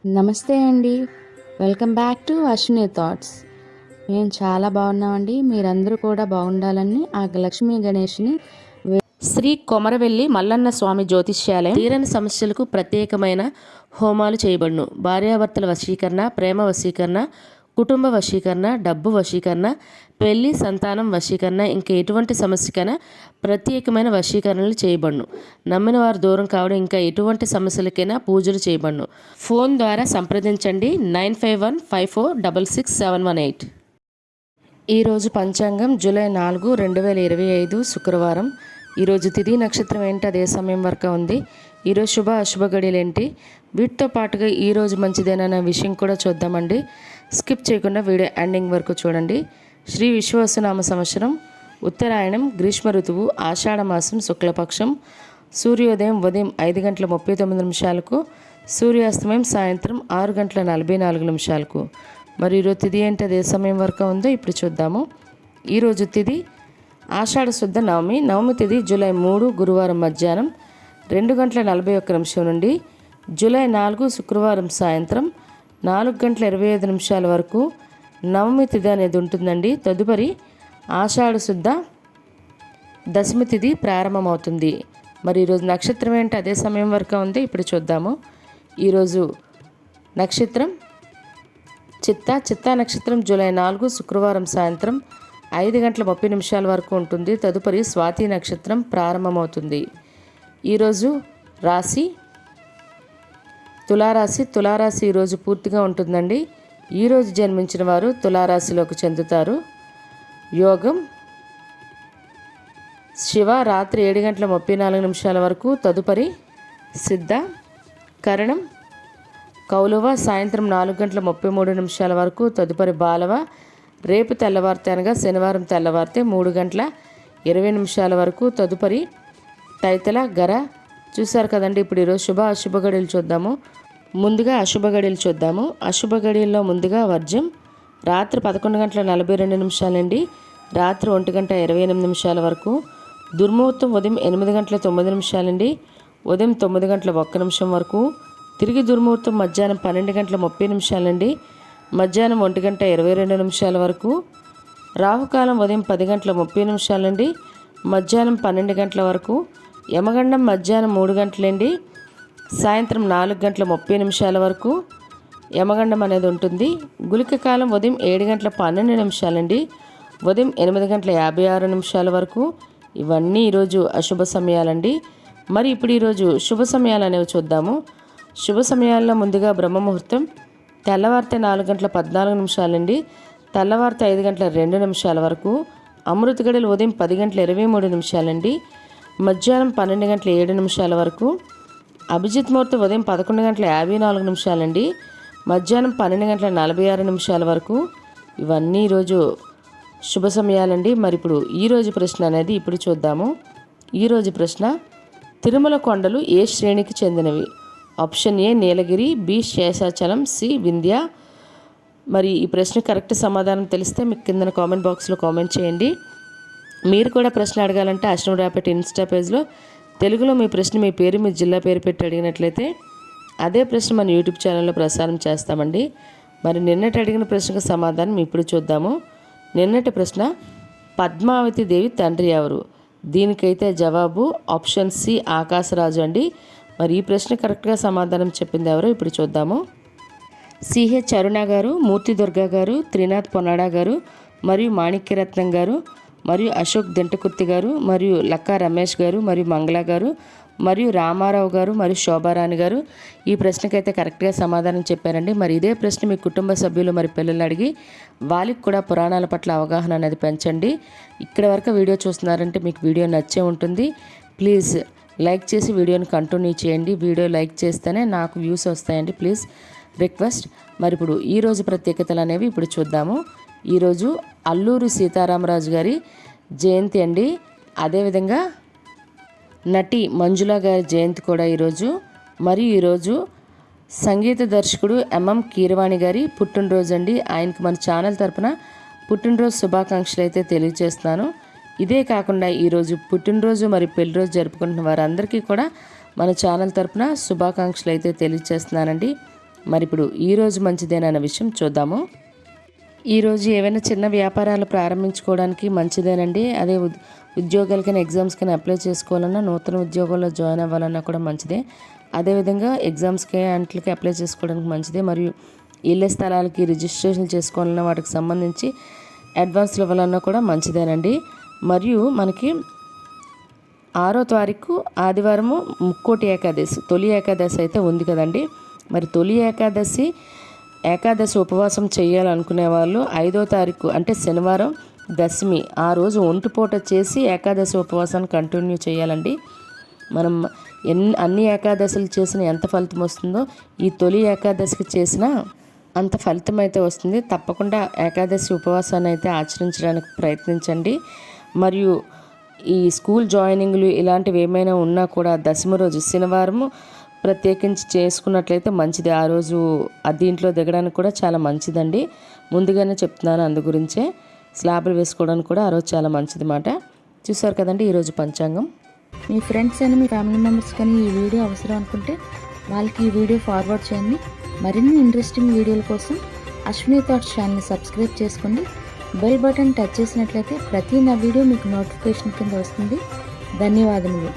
నమస్తే అండి. Welcome back to Ashwini thoughts. మేము చాలా బాగున్నామండి. మీరందరూ కూడా బాగుండాలని ఆ లక్ష్మీ గణేష్ని శ్రీ కొమరవెల్లి మల్లన్న స్వామి జ్యోతిష్యాలయం తీరని సమస్యలకు ప్రత్యేకమైన హోమాలు చేయబడును. భార్యాభర్తల వశీకరణ, ప్రేమ వశీకరణ, కుటుంబ వశీకరణ, డబ్బు వశీకరణ, పెళ్లి, సంతానం వశీకరణ, ఇంకా ఎటువంటి సమస్యకైనా ప్రత్యేకమైన వశీకరణలు చేయబడును. నమ్మిన వారు దూరం కావడం, ఇంకా ఎటువంటి సమస్యలకైనా పూజలు చేయబడును. ఫోన్ ద్వారా సంప్రదించండి 9515466718. ఈరోజు పంచాంగం జూలై 4, 2025 శుక్రవారం. ఈరోజు తిథి నక్షత్రం ఏంటి, అదే సమయం వరకు ఉంది. ఈరోజు శుభ అశుభ గడియలు ఏంటి, వీటితో పాటుగా ఈరోజు మంచిదేనన్న విషయం కూడా చూద్దామండి. స్కిప్ చేయకుండా వీడియో ఎండింగ్ వరకు చూడండి. శ్రీ విశ్వాసనామ సంవత్సరం, ఉత్తరాయణం, గ్రీష్మ ఋతువు, ఆషాఢ మాసం, శుక్లపక్షం. సూర్యోదయం ఉదయం 5:39, సూర్యాస్తమయం సాయంత్రం 6:44. మరి ఈరోజు తిథి ఏంటి, అదే సమయం వరకు ఉందో ఇప్పుడు చూద్దాము. ఈరోజు తిథి ఆషాఢ శుద్ధ నవమి. నవమి తిథి జూలై 3 గురువారం మధ్యాహ్నం 2:41 నుండి జూలై 4 శుక్రవారం సాయంత్రం 4:25 వరకు నవమి తిథి అనేది ఉంటుందండి. తదుపరి ఆషాఢ శుద్ధ దశమి తిథి ప్రారంభమవుతుంది. మరి ఈరోజు నక్షత్రం ఏంటి, అదే సమయం వరకు ఉంది ఇప్పుడు చూద్దాము. ఈరోజు నక్షత్రం చిత్తా నక్షత్రం జూలై 4 శుక్రవారం సాయంత్రం 5:30 వరకు ఉంటుంది. తదుపరి స్వాతి నక్షత్రం ప్రారంభమవుతుంది. ఈరోజు రాశి తులారాశి ఈరోజు పూర్తిగా ఉంటుందండి. ఈరోజు జన్మించిన వారు తులారాశిలోకి చెందుతారు. యోగం శివ రాత్రి 7:34 వరకు, తదుపరి సిద్ధ. కరణం కౌలవ సాయంత్రం 4:33 వరకు, తదుపరి బాలవ రేపు తెల్లవారితే అనగా శనివారం తెల్లవారితే 3:20 వరకు, తదుపరి తైతల గర. చూశారు కదండి. ఇప్పుడు ఈరోజు శుభ అశుభ గడియలు చూద్దాము. ముందుగా అశుభ గడియలు చూద్దాము. అశుభ గడియల్లో ముందుగా వర్జం రాత్రి 11:42 నుండి రాత్రి 1:28 వరకు. దుర్ముహూర్తం ఉదయం 8:09 నుండి ఉదయం 9:01 వరకు. తిరిగి దుర్ముహూర్తం మధ్యాహ్నం 12:30 నుండి మధ్యాహ్నం 1:22 వరకు. రాహుకాలం ఉదయం 10:30 నుండి మధ్యాహ్నం 12 వరకు. యమగండం మధ్యాహ్నం 3 నుండి సాయంత్రం 4:30 వరకు యమగండం అనేది ఉంటుంది. గుళిక కాలం ఉదయం 7:12 నుండి ఉదయం 8:56 వరకు. ఇవన్నీ ఈరోజు అశుభ సమయాలండి. మరి ఇప్పుడు ఈరోజు శుభ సమయాలు అనేవి చూద్దాము. శుభ సమయాల్లో ముందుగా బ్రహ్మముహూర్తం తెల్లవారితే 4:14 నుండి తెల్లవారితే 5:02 వరకు. అమృత గడియలు ఉదయం 10:23 నుండి మధ్యాహ్నం 12:07 వరకు. అభిజిత్ ముహూర్తం ఉదయం 11:54 నుండి మధ్యాహ్నం 12:46 వరకు. ఇవన్నీ ఈరోజు శుభ సమయాలండి. మరి ఇప్పుడు ఈరోజు ప్రశ్న అనేది ఇప్పుడు చూద్దాము. ఈరోజు ప్రశ్న, తిరుమల కొండలు ఏ శ్రేణికి చెందినవి? Option A Nilgiri, B Seshachalam, C Vindhya. మరి ఈ ప్రశ్న కరెక్ట్ సమాధానం తెలిస్తే మీకు కింద కామెంట్ బాక్స్లో కామెంట్ చేయండి. మీరు కూడా ప్రశ్న అడగాలంటే అశ్విని రాపేట ఇన్స్టా పేజ్లో తెలుగులో మీ ప్రశ్న, మీ పేరు, మీ జిల్లా పేరు పెట్టి అడిగినట్లయితే అదే ప్రశ్న మన యూట్యూబ్ ఛానల్లో ప్రసారం చేస్తామండి. మరి నిన్నటి అడిగిన ప్రశ్నకు సమాధానం ఇప్పుడు చూద్దాము. నిన్నటి ప్రశ్న, పద్మావతి దేవి తండ్రి ఎవరు? దీనికైతే జవాబు ఆప్షన్ సి ఆకాశరాజు అండి. మరి ఈ ప్రశ్న కరెక్ట్గా సమాధానం చెప్పింది ఎవరు ఇప్పుడు చూద్దాము. సిహెచ్ అరుణ గారు, మూర్తి దుర్గా గారు, త్రినాథ్ పొన్నాడా గారు, మరియు మాణిక్యరత్నం గారు, మరియు అశోక్ దింటకుర్తి గారు, మరియు లక్కా రమేష్ గారు, మరియు మంగళ గారు, మరియు రామారావు గారు, మరియు శోభారాణి గారు ఈ ప్రశ్నకైతే కరెక్ట్గా సమాధానం చెప్పారండి. మరి ఇదే ప్రశ్న మీ కుటుంబ సభ్యులు మరి పిల్లలు అడిగి వాళ్ళకి కూడా పురాణాల పట్ల అవగాహన అనేది పెంచండి. ఇక్కడ వరకు వీడియో చూస్తున్నారంటే మీకు వీడియో నచ్చే ఉంటుంది. ప్లీజ్ లైక్ చేసి వీడియోని కంటిన్యూ చేయండి. వీడియో లైక్ చేస్తేనే నాకు వ్యూస్ వస్తాయండి. Please request. మరి ఇప్పుడు ఈరోజు ప్రత్యేకతలు అనేవి ఇప్పుడు చూద్దాము. ఈరోజు అల్లూరి సీతారామరాజు గారి జయంతి అండి. అదేవిధంగా నటి మంజుల గారి జయంతి కూడా ఈరోజు. మరియు ఈరోజు సంగీత దర్శకుడు ఎంఎం కీరవాణి గారి పుట్టినరోజు అండి. ఆయనకు మన ఛానల్ తరపున పుట్టినరోజు శుభాకాంక్షలు అయితే తెలియజేస్తున్నాను. ఇదే కాకుండా ఈరోజు పుట్టినరోజు మరి పెళ్లిరోజు జరుపుకుంటున్న వారందరికీ కూడా మన ఛానల్ తరపున శుభాకాంక్షలు అయితే తెలియజేస్తున్నానండి. మరి ఇప్పుడు ఈరోజు మంచిదేనన్న విషయం చూద్దాము. ఈరోజు ఏవైనా చిన్న వ్యాపారాలు ప్రారంభించుకోవడానికి మంచిదేనండి. అదే ఉద్యోగాలకైనా ఎగ్జామ్స్కైనా అప్లై చేసుకోవాలన్నా, నూతన ఉద్యోగాల్లో జాయిన్ అవ్వాలన్నా కూడా మంచిదే. అదేవిధంగా ఎగ్జామ్స్కి అంట్లకి అప్లై చేసుకోవడానికి మంచిదే. మరియు ఇళ్ళ స్థలాలకి రిజిస్ట్రేషన్ చేసుకోవాలన్నా వాటికి సంబంధించి అడ్వాన్స్లు ఇవ్వాలన్నా కూడా మంచిదేనండి. మరియు మనకి 6వ తారీఖు ఆదివారము ముక్కోటి ఏకాదశి, తొలి ఏకాదశి అయితే ఉంది కదండి. మరి తొలి ఏకాదశి ఉపవాసం చేయాలనుకునే వాళ్ళు 5వ తారీఖు అంటే శనివారం దశమి ఆ రోజు ఒంటిపూట చేసి ఏకాదశి ఉపవాసాన్ని కంటిన్యూ చేయాలండి. మనం అన్ని ఏకాదశులు చేసిన ఎంత ఫలితం వస్తుందో ఈ తొలి ఏకాదశికి చేసిన అంత ఫలితం అయితే వస్తుంది. తప్పకుండా ఏకాదశి ఉపవాసాన్ని అయితే ఆచరించడానికి ప్రయత్నించండి. మరియు ఈ స్కూల్ జాయినింగ్లు ఇలాంటివి ఏమైనా ఉన్నా కూడా దశమి రోజు శనివారము ప్రత్యేకించి చేసుకున్నట్లయితే మంచిది. ఆ రోజు దీంట్లో దిగడానికి కూడా చాలా మంచిదండి. ముందుగానే చెప్తున్నాను, అందు గురించే స్లాబ్లు వేసుకోవడానికి కూడా ఆ రోజు చాలా మంచిది మాట. చూసారు కదండి ఈరోజు పంచాంగం. మీ ఫ్రెండ్స్ అని మీ ఫ్యామిలీ మెంబర్స్ కానీ ఈ వీడియో అవసరం అనుకుంటే వాళ్ళకి ఈ వీడియో ఫార్వర్డ్ చేయండి. మరిన్ని ఇంట్రెస్టింగ్ వీడియోల కోసం అశ్విని థాట్స్ ఛానల్ని సబ్స్క్రైబ్ చేసుకోండి. బెల్ బటన్ టచ్ చేసినట్లయితే ప్రతి నా వీడియో మీకు నోటిఫికేషన్ కింద వస్తుంది. ధన్యవాదములు.